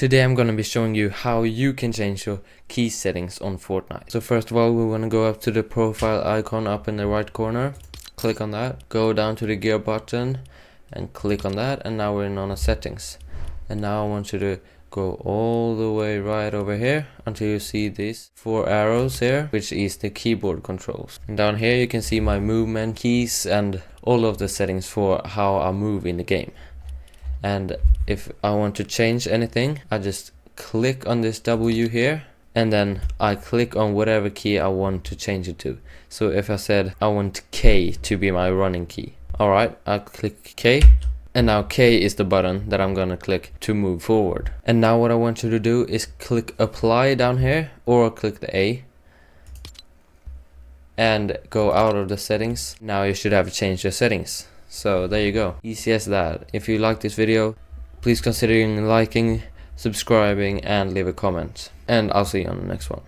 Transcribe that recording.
Today I'm gonna be showing you how you can change your key settings on Fortnite. So first of all, we want to go up to the profile icon up in the right corner, click on that, go down to the gear button and click on that, and now we're in on the settings. And now I want you to go all the way right over here until you see these 4 arrows here, which is the keyboard controls. And down here you can see my movement keys and all of the settings for how I move in the game. And if I want to change anything, I just click on this W here, and then I click on whatever key I want to change it to. So if I said I want K to be my running key, alright, I'll click K, and now K is the button that I'm gonna click to move forward. And now what I want you to do is click apply down here, or click the A and go out of the settings. Now you should have changed your settings. So there you go, easy as that. If you like this video, please consider liking, subscribing and leave a comment. And I'll see you on the next one.